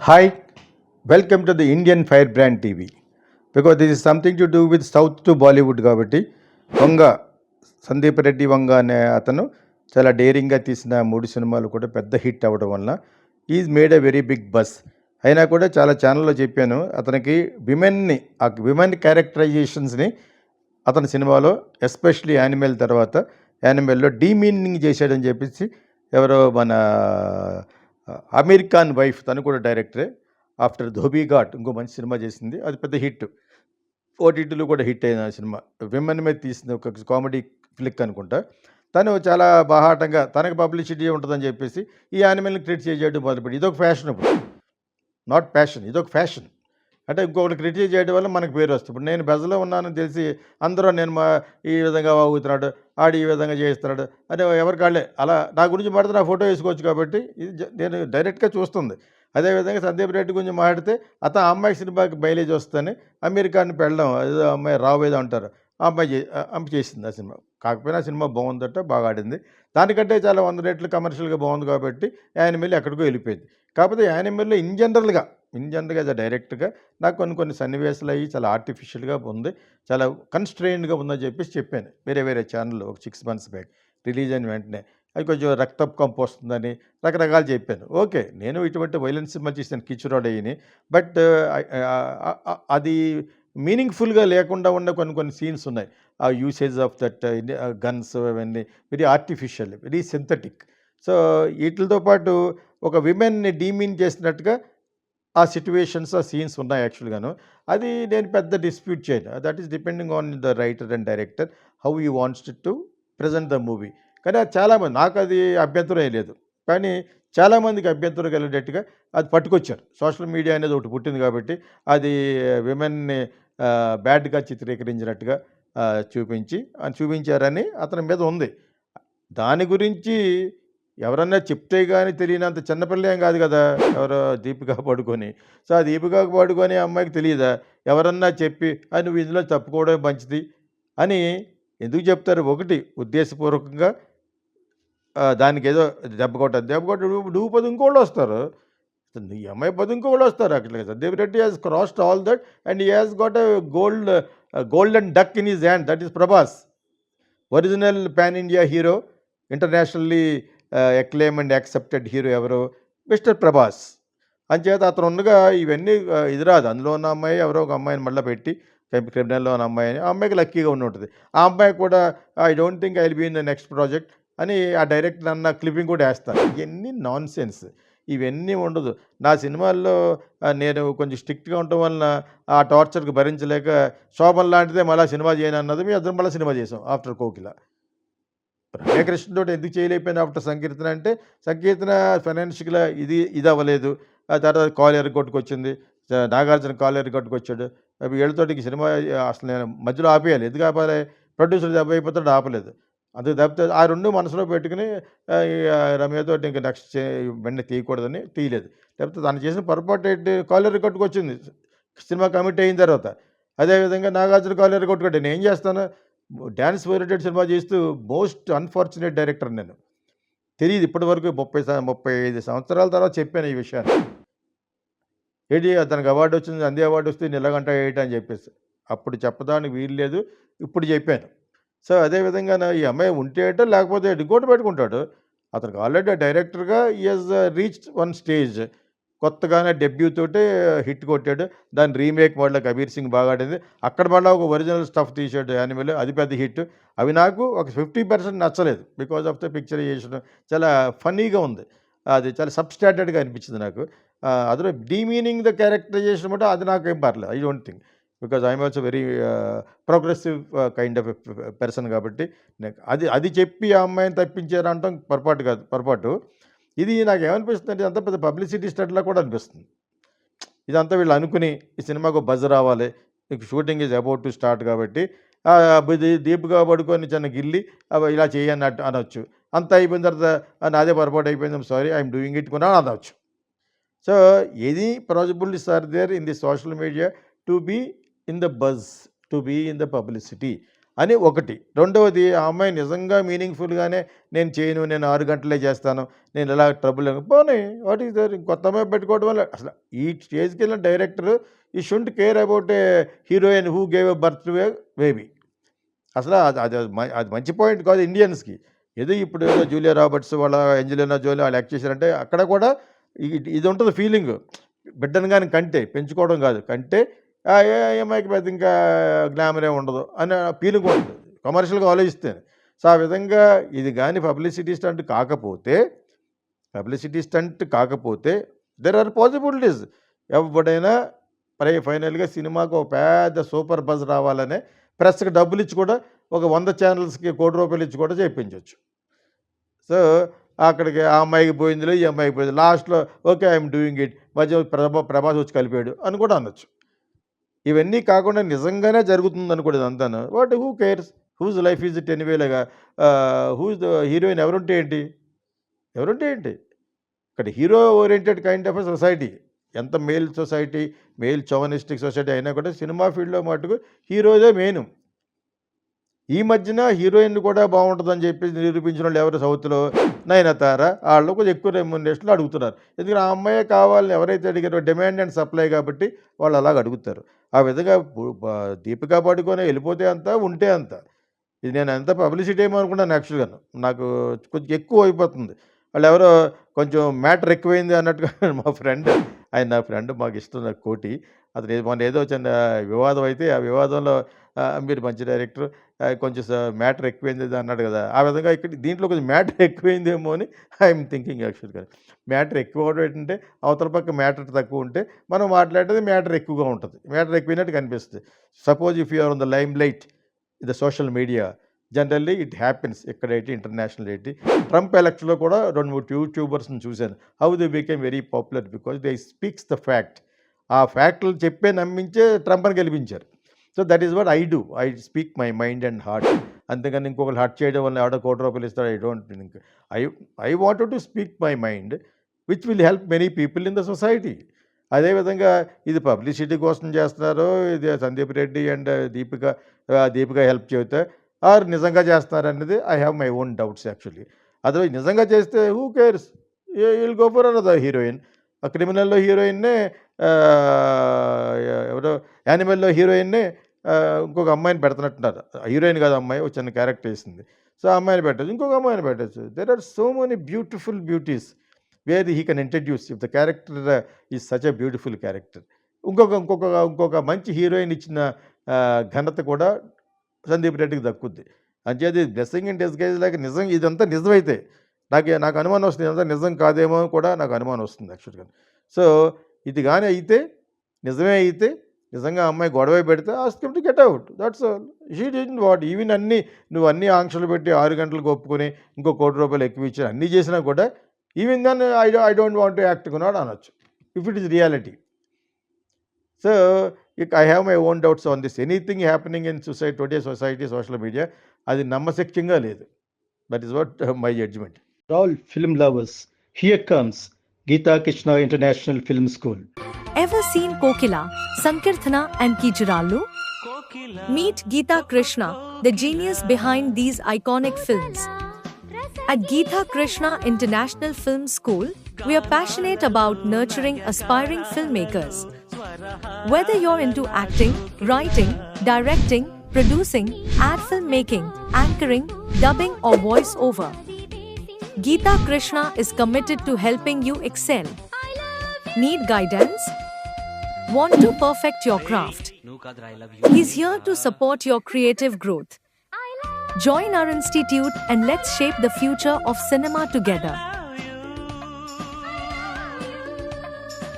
Hi, welcome to the Indian Firebrand TV. Because this is something to do with South to Bollywood కాబట్టి వంగ సందీప్ రెడ్డి వంగ అనే అతను చాలా డేరింగ్గా తీసిన 3 సినిమాలు కూడా పెద్ద హిట్ అవ్వడం వలన is made a very big buzz. అయినా కూడా చాలా ఛానల్లో చెప్పాను, అతనికి విమెన్ క్యారెక్టరైజేషన్స్ని అతని సినిమాలో ఎస్పెషలీ యానిమల్ తర్వాత యానిమల్లో డీమీనింగ్ చేశాడని చెప్పేసి ఎవరో మన అమీర్ ఖాన్ వైఫ్, తను కూడా డైరెక్టరే, ఆఫ్టర్ ధోబీ ఘాట్ ఇంకో మంచి సినిమా చేసింది, అది పెద్ద హిట్, ఓటీటీలో కూడా హిట్ అయిన సినిమా, విమెన్ మీద తీసిన ఒక కామెడీ ఫ్లిక్ అనుకుంటా. తను చాలా బాహాటంగా తనకు పబ్లిసిటీ ఉంటుందని చెప్పేసి ఈ యానిమల్ని క్రియేట్ చేయడం మొదలుపెట్టి ఇదొక ఫ్యాషన్. ఇప్పుడు నాట్ ప్యాషన్, ఇదొక ఫ్యాషన్. అంటే ఇంకొకటి క్రిటిసైజ్ చేయడం వల్ల మనకు పేరు వస్తుంది. ఇప్పుడు నేను బెజలో ఉన్నానని తెలిసి అందరూ నేను ఈ విధంగా వాగుతున్నాడు, ఆడు ఈ విధంగా చేస్తున్నాడు అని ఎవరికాళ్ళే అలా నా గురించి మాడితే నా ఫోటో వేసుకోవచ్చు. కాబట్టి ఇది నేను డైరెక్ట్గా చూస్తుంది. అదేవిధంగా సందీప్ రెడ్డి గురించి మాట్లాడితే అతను ఆ అమ్మాయి సినిమాకి మైలేజ్ వస్తుందని అమెరికాని పెళ్ళడం, ఏదో అమ్మాయి రావేదో అంటారు, ఆ అమ్మాయి చేసింది ఆ సినిమా. కాకపోయినా ఆ సినిమా బాగుందట, బాగా ఆడింది. దానికంటే చాలా 100 రెట్లు కమర్షియల్గా బాగుంది కాబట్టి యానిమల్ ఎక్కడికో వెళ్ళిపోయింది. కాకపోతే యానిమల్లో ఇన్ జనరల్గా యాజ్ అ డైరెక్టర్గా నాకు కొన్ని సన్నివేశాలు అయ్యి చాలా ఆర్టిఫిషియల్గా ఉంది, చాలా కన్స్ట్రెయిన్డ్గా ఉందని చెప్పేసి చెప్పాను వేరే ఛానల్లో ఒక 6 months బ్యాక్. రిలీజ్ అయిన వెంటనే అది కొంచెం రక్తపు కంపు వస్తుందని రకరకాలు చెప్పాను. ఓకే, నేను ఇటువంటి వైలెన్స్ సినిమా చేశాను, కిచ్చురోడ్ అయ్యి. బట్ అది మీనింగ్ఫుల్గా లేకుండా ఉన్న కొన్ని సీన్స్ ఉన్నాయి. ఆ యూసేజ్ ఆఫ్ దట్ గన్స్ అవన్నీ very artificial, very synthetic. So వీటితో పాటు ఒక విమెన్ని డీమీన్ చేసినట్టుగా ఆ సిట్యువేషన్స్, ఆ సీన్స్ ఉన్నాయి యాక్చువల్గాను. అది నేను పెద్ద డిస్ప్యూట్ చేయను. That is depending on the writer and director how you wants to present the movie. కానీ అది చాలామంది, నాకు అది అభ్యంతరం లేదు, కానీ చాలామందికి అభ్యంతరం కలిగేటట్టుగా అది పట్టుకొచ్చారు. సోషల్ మీడియా అనేది ఒకటి పుట్టింది కాబట్టి అది విమెన్ని బ్యాడ్గా చిత్రీకరించినట్టుగా చూపించారని అతని మీద ఉంది. దాని గురించి ఎవరన్నా చెప్తే కానీ తెలియనంత చిన్నపిల్ల ఏం కాదు కదా, ఎవరో దీపికా పడుకొని. సో ఆ దీపికా పడుకొని అమ్మాయికి తెలియదా, ఎవరన్నా చెప్పి అది నువ్వు ఇందులో తప్పుకోవడం మంచిది అని ఎందుకు చెప్తారు? ఒకటి ఉద్దేశపూర్వకంగా దానికి ఏదో దెబ్బ కొట్టి నువ్వు పది ఇంకోళ్ళు వస్తారు, ఈ అమ్మాయి పది ఇంకోళ్ళు వస్తారు. అట్లా Sandeep Reddy has crossed all that and he has got a golden duck in his hand, that is Prabhas, original pan India hero, internationally acclaim and accepted hero ఎవరు? మిస్టర్ ప్రభాస్. అంచేత అతను ఉండగా ఇవన్నీ ఇది రాదు. అందులో ఉన్న అమ్మాయి ఎవరో ఒక అమ్మాయిని మళ్ళీ పెట్టి క్రిమినల్లో ఉన్న అమ్మాయిని, ఆ అమ్మాయికి లక్కీగా ఉండి ఉంటుంది. ఆ అమ్మాయి కూడా I don't think I will be in the next project అని ఆ డైరెక్టర్ అన్న క్లిప్పింగ్ కూడా వేస్తారు. ఇవన్నీ నాన్ సెన్స్, ఇవన్నీ ఉండదు. నా సినిమాల్లో నేను కొంచెం స్ట్రిక్ట్గా ఉండటం వలన ఆ టార్చర్కి భరించలేక శోభన్ లాంటిదే మళ్ళీ సినిమా చేయను అన్నది, మీ అద్దరం మళ్ళీ సినిమా చేసాం ఆఫ్టర్ కోకిల. రమ్యకృష్ణతో ఎందుకు చేయలేకపోయినా ఆఫ్టర్ సంకీర్తన అంటే సంకీర్తన ఫైనాన్షియల్గా ఇది అవ్వలేదు. ఆ తర్వాత కాలు ఎరగొట్టుకొచ్చింది, నాగార్జున కాలు ఎరగొట్టుకొచ్చాడు. వీళ్ళతోటి సినిమా అసలు నేను మధ్యలో ఆపేయాలి. ఎందుకు ఆపాలి? ప్రొడ్యూసర్ దెబ్బ అయిపోతాడు, ఆపలేదు. అందుకు తప్పితే ఆ రెండు మనసులో పెట్టుకుని రమ్యతో ఇంకా నెక్స్ట్ వెంటనే తీయకూడదని తీయలేదు. లేకపోతే తను చేసిన పొరపాటు ఏంటి? కాలు ఎరగొట్టుకొచ్చింది సినిమా కమిట్ అయిన తర్వాత. అదేవిధంగా నాగార్జున కాలు ఎరగొట్టుకుంటే నేను ఏం చేస్తాను? డ్యాన్స్ ఓరియంటెడ్ సినిమా చేస్తూ మోస్ట్ అన్ఫార్చునేట్ డైరెక్టర్ నేను. తెలియదు ఇప్పటివరకు 35 సంవత్సరాల తర్వాత చెప్పాను ఈ విషయాన్ని. ఏంటి అతనికి అవార్డు వచ్చింది, అందే అవార్డు వస్తే నేను ఇలాగంట ఏంటి అని చెప్పేసి అప్పుడు చెప్పడానికి వీలు లేదు, ఇప్పుడు చెప్పాను. సో అదేవిధంగా ఈ అమ్మాయి ఉంటే ఏంటో లేకపోతే ఇంకోటి పెట్టుకుంటాడు. అతనికి ఆల్రెడీ డైరెక్టర్గా ఈ హాజ్ రీచ్డ్ వన్ స్టేజ్. కొత్తగానే డెబ్యూ తోటే హిట్ కొట్టాడు. దాని రీమేక్ మళ్ళీ కబీర్ సింగ్ బాగా ఆడింది. అక్కడ మళ్ళీ ఒక ఒరిజినల్ స్టఫ్ తీసాడు యానిమల్, అది పెద్ద హిట్. అవి నాకు ఒక 50% నచ్చలేదు బికాజ్ ఆఫ్ ద పిక్చరైజేషన్. చాలా ఫన్నీగా ఉంది, అది చాలా సబ్స్టాండర్డ్గా అనిపించింది నాకు. అందులో డీమీనింగ్ ద క్యారెక్టరైజేషన్ అంటే అది నాకేం పర్లేదు, I don't think, because I'm also very progressive kind of person. కాబట్టి అది చెప్పి ఆ అమ్మాయిని తప్పించారంటాం పొరపాటు. ఇది నాకు ఏమనిపిస్తుంది అంటే అంత పెద్ద పబ్లిసిటీ స్టంట్లా కూడా అనిపిస్తుంది. ఇదంతా వీళ్ళు అనుకుని ఈ సినిమాకు బజ్ రావాలి, shooting is about to start కాబట్టి దీపుగా పడుకొని చిన్న గిల్లి ఇలా చేయన్నట్టు అనొచ్చు. అంతా అయిపోయిన తర్వాత నాదే పొరపాటు అయిపోయింది, సారీ ఐఎమ్ డూయింగ్ ఇట్ కూడా అనవచ్చు. So any possibilities are there in the social media to be in the buzz, to be in the publicity. అని ఒకటి. రెండవది ఆ అమ్మాయి నిజంగా మీనింగ్‌ఫుల్‌గానే నేను చేయను, నేను 6 గంటలే చేస్తాను, నేను ఇలా ట్రబుల్ పోనీ వాట్ ఈస్ దేర్ కొత్త అమ్మాయి పెట్టుకోవడం వల్ల అసలు ఈ స్టేజ్‌కెళ్ళిన డైరెక్టర్ ఈ shouldn't care about a heroine who gave a birth to a baby. అసలు అది మంచి పాయింట్ కాదు ఇండియన్స్‌కి. ఏదో ఇప్పుడు ఏదో జూలియా రాబర్ట్స్ వాళ్ళ ఏంజెలినా జోలీ వాళ్ళు యాక్ట్ చేశారంటే అక్కడ కూడా ఇది ఉంటది ఫీలింగ్. బిడ్డను గాని కంటే పెంచుకోవడం కాదు. కంటే ఏ అమ్మాయికి పెద్ద ఇంకా గ్లామర్ ఏమి ఉండదు అనే ఫీలింగ్ ఉంటుంది కమర్షియల్‌గా ఆలోచిస్తే. సో, ఆ విధంగా ఇది గాని పబ్లిసిటీ స్టంట్ కాకపోతే దేర్ ఆర్ పాసిబిలిటీస్. ఎవడైనా ఫైనల్‌గా సినిమాకు ఒక పెద్ద సూపర్ బజ్ రావాలనే ప్రెస్‌కి డబ్బులిచ్చి కూడా ఒక 100 ఛానల్స్‌కి రూ. 1,00,00,000 ఇచ్చి కూడా చేయించొచ్చు. సో, అక్కడికి ఆ అమ్మాయికి పోయిందిలే, ఈ అమ్మాయికి పోయింది. లాస్ట్‌లో okay. I am doing it. మధ్యలో ప్రభాస్ వచ్చి కలిపాడు అని కూడా అనొచ్చు. ఇవన్నీ కాకుండా నిజంగానే జరుగుతుందనుకోండి ఇదంతాను. Who cares? Whose life is it ఎనీవేలాగా హూజ్ ద హీరోయిన్ ఎవరుంటే ఏంటి? ఇక్కడ hero oriented kind of a society. ఎంత male society, male chauvinistic society అయినా కూడా సినిమా ఫీల్డ్‌లో మటుకు హీరోదే మెయిను. ఈ మధ్యన హీరోయిన్ కూడా బాగుంటుందని చెప్పేసి నిరూపించిన వాళ్ళు ఎవరు సౌత్‌లో? నయనతార. ఆళ్ళు కొంచెం ఎక్కువ రెమ్యునరేషన్‌లో అడుగుతున్నారు. ఎందుకంటే ఆ అమ్మాయే కావాలని ఎవరైతే అడిగారో డిమాండ్ అండ్ సప్లై కాబట్టి వాళ్ళు అలాగ అడుగుతారు. ఆ విధంగా దీపికా పడుకొనే వెళ్ళిపోతే అంత, ఉంటే అంత. ఇది నేను ఎంత పబ్లిసిటీ ఏమో అనుకున్నాను యాక్చువల్‌గాను. నాకు కొంచెం ఎక్కువ అయిపోతుంది. వాళ్ళెవరో కొంచెం మ్యాటర్ ఎక్కువైంది అన్నట్టుగా మా ఫ్రెండ్, నా ఫ్రెండ్ మాకు ఇష్టం నాకు కోటి. అతను మొన్న ఏదో చిన్న వివాదం అయితే ఆ వివాదంలో మీరు మంచి డైరెక్టర్ కొంచెం మ్యాటర్ ఎక్కువైంది అన్నాడు కదా! ఆ విధంగా ఇక్కడ దీంట్లో కొంచెం మ్యాటర్ ఎక్కువైందేమో అని ఐఎమ్ థింకింగ్ యాక్చువల్‌గా. మ్యాటర్ ఎక్కువ అవ్వడం ఏంటంటే అవతల పక్క మ్యాటర్ తక్కువ ఉంటే మనం మాట్లాడేది మ్యాటర్ ఎక్కువగా ఉంటుంది. మ్యాటర్ ఎక్కువైనట్టు కనిపిస్తుంది. Suppose if you are on the limelight the social media generally it happens. ఎక్కడైతే ఇంటర్నేషనల్ ఏంటి ట్రంప్ ఎలక్షన్‌లో కూడా 2, 3 యూట్యూబర్స్‌ని చూశాను. How they became very popular because they speaks the fact. ఆ ఫ్యాక్టులు చెప్పే నమ్మించే ట్రంప్‌ని గెలిపించారు. So that is what I do. I speak my mind and heart. అంతేగాని ఇంకొకరు హర్ట్ చేయడం వల్ల ఎవడో ₹1,00,00,000 ఇస్తాడు. I don't think. I wanted to speak my mind which will help many people in the society. అదేవిధంగా ఇది పబ్లిసిటీ కోసం చేస్తున్నారో, ఇది సందీప్ రెడ్డి అండ్ దీపిక హెల్ప్ చెబితే ఆర్ నిజంగా చేస్తున్నారనేది I have my own doubts actually. Otherwise నిజంగా చేస్తే who cares? Will go for another heroine. ఆ క్రిమినల్‌లో హీరోయిన్‌నే ఎవరో యానిమల్‌లో హీరోయిన్‌నే ఇంకొక అమ్మాయిని పెడుతున్నట్టున్నారు. హీరోయిన్ కాదు అమ్మాయి, ఒక చిన్న క్యారెక్టర్ వేసింది. సో, ఆ అమ్మాయిని పెట్టొచ్చు, ఇంకొక అమ్మాయిని పెట్టొచ్చు. There are so many beautiful beauties where he can introduce if the character is such a beautiful character. ఇంకొక మంచి హీరోయిన్ ఇచ్చిన ఘనత కూడా సందీప్ రెడ్డికి దక్కుద్ది. అంచేది బ్లెస్సింగ్ ఇన్ డిస్గైజ్ లాగా ఇదంతా నిజమైతే నాకు అనుమానం వస్తుంది. ఇదంతా నిజం కాదేమో కూడా నాకు అనుమానం వస్తుంది యాక్చువల్‌గా. సో, ఇది గాని అయితే, నిజమే అయితే, నిజంగా ఆ అమ్మాయి గొడవ పెడితే ask him to get out. That's all. She didn't want even నువ్వు అన్ని ఆంక్షలు పెట్టి 6 గంటలకు ఒప్పుకొని ఇంకో ₹1,00,00,000 ఎక్కువ ఇచ్చి అన్నీ చేసినా కూడా even then I don't want to act కూడా అనొచ్చు. If it is reality. So, I have my own doubts on this. Anything happening in today society, social media అది నమ్మశక్యంగా లేదు. దట్ ఈస్ వాట్ మై జడ్జ్‌మెంట్. All film lovers, here comes Geeta Krishna International Film School. Ever seen Kokila, Sankirthana and Kijirallu? Meet Geeta Krishna, the genius behind these iconic films. At Geeta Krishna International Film School, we are passionate about nurturing aspiring filmmakers. Whether you're into acting, writing, directing, producing, ad filmmaking, anchoring, dubbing or voice over, Geeta Krishna is committed to helping you excel. Need guidance? Want to perfect your craft? He's here to support your creative growth. Join our institute and let's shape the future of cinema together.